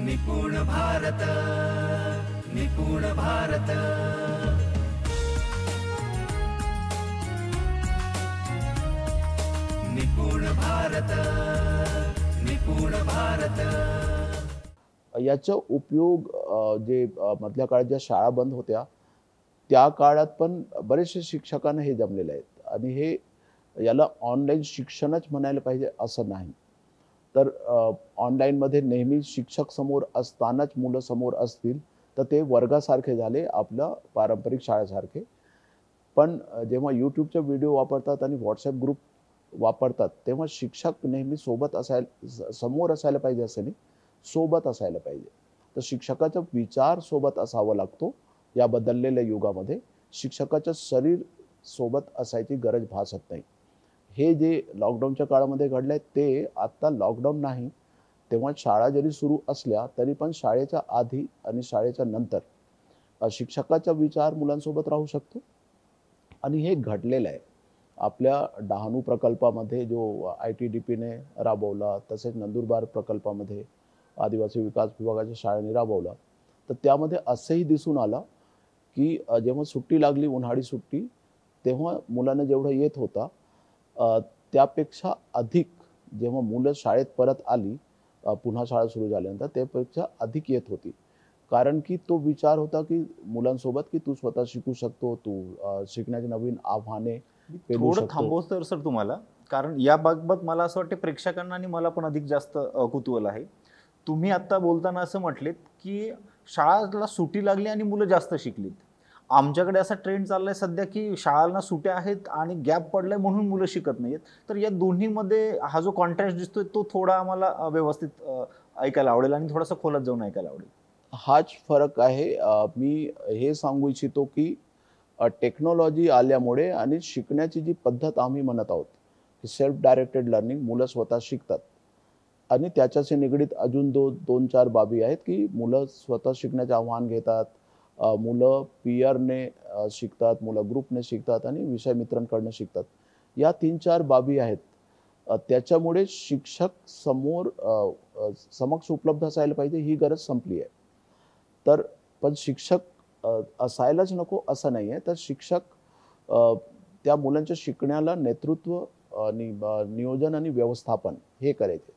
निपुण भारत, निपुण भारत, निपुण भारत, निपुण भारत। याचा उपयोग जे मधल्या काळात ज्या शाळा बंद होत्या त्या काळात पण बरेचसे शिक्षकांना हे जमलेले आहेत आणि हे याला ऑनलाईन शिक्षणच म्हणायला पाहिजे असं नाही। तर ऑनलाईनमध्ये नेहमी शिक्षक समोर असतानाच मुलं समोर असतील तर ते वर्गासारखे झाले, आपल्या पारंपरिक शाळेसारखे। पण जेव्हा यूट्यूबचे व्हिडिओ वापरतात आणि व्हॉट्सॲप ग्रुप वापरतात तेव्हा शिक्षक नेहमी सोबत असायला, समोर असायला पाहिजे असं नाही, सोबत असायला पाहिजे। तर शिक्षकाचा विचार सोबत असावा लागतो। या बदललेल्या युगामध्ये शिक्षकाचं शरीर सोबत असायची गरज भासत नाही। हे जे लॉकडाऊनच्या काळामध्ये घडलंय ते आता लॉकडाऊन नाही, तेव्हा शाळा जरी सुरू असल्या तरी पण शाळेच्या आधी आणि शाळेच्या नंतर शिक्षकाचा विचार मुलांसोबत राहू शकतो आणि हे घडलेलं आहे। आपल्या डहाणू प्रकल्पामध्ये जो ITDPने राबवला, तसेच नंदुरबार प्रकल्पामध्ये आदिवासी विकास विभागाच्या शाळांनी राबवला, तर त्यामध्ये असंही दिसून आलं की जेव्हा सुट्टी लागली, उन्हाळी सुट्टी, तेव्हा मुलांना जेवढं येत होता त्यापेक्षा अधिक जेव्हा मुलं शाळेत परत आली, पुन्हा शाळा सुरू झाल्यानंतर त्यापेक्षा अधिक येत होती। कारण की तो विचार होता की मुलांसोबत की तू स्वतः शिकू शकतो, तू शिकण्याची नवीन आव्हाने पेलू थोडं शकतो। थांबवतो सर तुम्हाला, कारण या बाबत मला असं वाटतं प्रेक्षकांना आणि मला पण अधिक जास्त कुतूहल आहे। तुम्ही आता बोलताना असं म्हटलेत की शाळेला सुट्टी लागली आणि मुलं जास्त शिकलीत। आमच्याकडे असा ट्रेंड चाललाय सध्या की शाळांना सुट्ट्या आहेत आणि गॅप पडलाय म्हणून मुलं शिकत नाहीयेत। तर या दोन्हीमध्ये हा जो कॉन्ट्रास्ट दिसतोय तो थोडा आम्हाला व्यवस्थित ऐकायला आवडेल आणि थोडासा खोलात जाऊन ऐकायला आवडेल। हाच फरक आहे। मी हे सांगू इच्छितो की टेक्नॉलॉजी आल्यामुळे आणि शिकण्याची जी पद्धत आम्ही म्हणत आहोत की सेल्फ डायरेक्टेड लर्निंग, मुलं स्वतः शिकतात आणि त्याच्याशी निगडीत अजून दोन चार बाबी आहेत की मुलं स्वतः शिकण्याचे आव्हान घेतात, मुलं पीअरने शिकतात, मुलं ग्रुपने शिकतात आणि विषय मित्रांकडून शिकतात। या 3-4 बाबी आहेत। त्याच्यामुळे शिक्षक समोर समक्ष उपलब्ध असायला पाहिजे ही गरज संपली आहे। तर पण शिक्षक असायलाच नको असं नाही आहे। तर शिक्षक त्या मुलांच्या शिकण्याला नेतृत्व आणि नियोजन आणि व्यवस्थापन हे करायचे।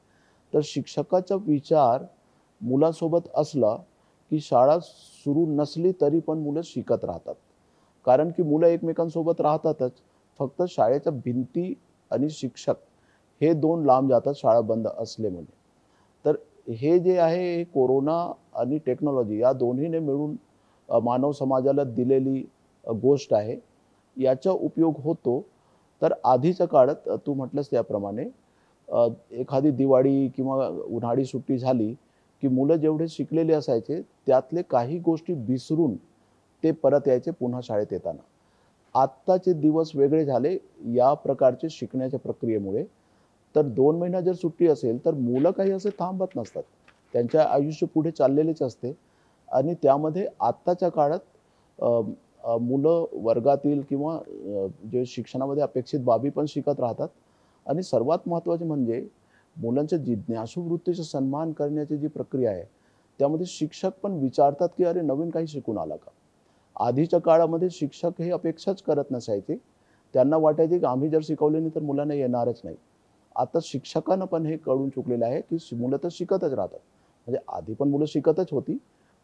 तर शिक्षकाचा विचार मुलासोबत असला की शाळा सुरू नसली तरी पण मुलं शिकत राहतात, कारण की मुलं एकमेकांसोबत राहतातच। फक्त शाळेच्या भिंती आणि शिक्षक हे दोन लांब जातात शाळा बंद असल्यामुळे। तर हे जे आहे हे कोरोना आणि टेक्नॉलॉजी या दोन्हीने मिळून मानव समाजाला दिलेली गोष्ट आहे। याचा उपयोग होतो। तर आधीच्या काळात तू म्हटलंस त्याप्रमाणे एखादी दिवाळी किंवा उन्हाळी सुट्टी झाली की मुलं जेवढे शिकलेले असायचे त्यातले काही गोष्टी विसरून ते परत यायचे पुन्हा शाळेत येताना। आत्ताचे दिवस वेगळे झाले या प्रकारचे शिकण्याच्या प्रक्रियेमुळे। तर 2 महिना जर सुट्टी असेल तर मुलं काही असे थांबत नसतात, त्यांच्या आयुष्य पुढे चाललेलेच असते आणि त्यामध्ये आत्ताच्या काळात मुलं वर्गातील किंवा जे शिक्षणामध्ये अपेक्षित बाबी पण शिकत राहतात आणि सर्वात महत्त्वाचे म्हणजे मुलांच्या जिज्ञासू वृत्तीचा सन्मान करण्याची जी प्रक्रिया आहे त्यामध्ये शिक्षक पण विचारतात की अरे नवीन काही शिकून आला का। आधीच्या काळामध्ये शिक्षक हे अपेक्षाच करत नसायचे, त्यांना वाटायचे की आम्ही जर शिकवले नाही तर मुलांना येणारच नाही। आता शिक्षकांना पण हे कळून चुकलेलं आहे की मुलं तर शिकतच राहतात, म्हणजे आधी पण मुलं शिकतच होती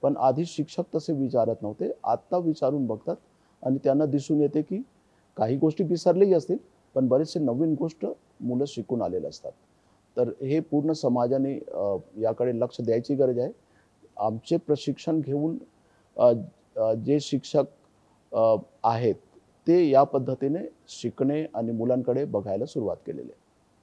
पण आधी शिक्षक तसे विचारत नव्हते, आता विचारून बघतात आणि त्यांना दिसून येते की काही गोष्टी विसरलेही असतील पण बरेचसे नवीन गोष्ट मुलं शिकून आलेले असतात। तर हे पूर्ण समाजाने याकडे लक्ष द्यायची गरज आहे। आमचे प्रशिक्षण घेऊन जे शिक्षक आहेत ते या पद्धतीने शिकणे आणि मुलांकडे बघायला सुरुवात केलेली आहे।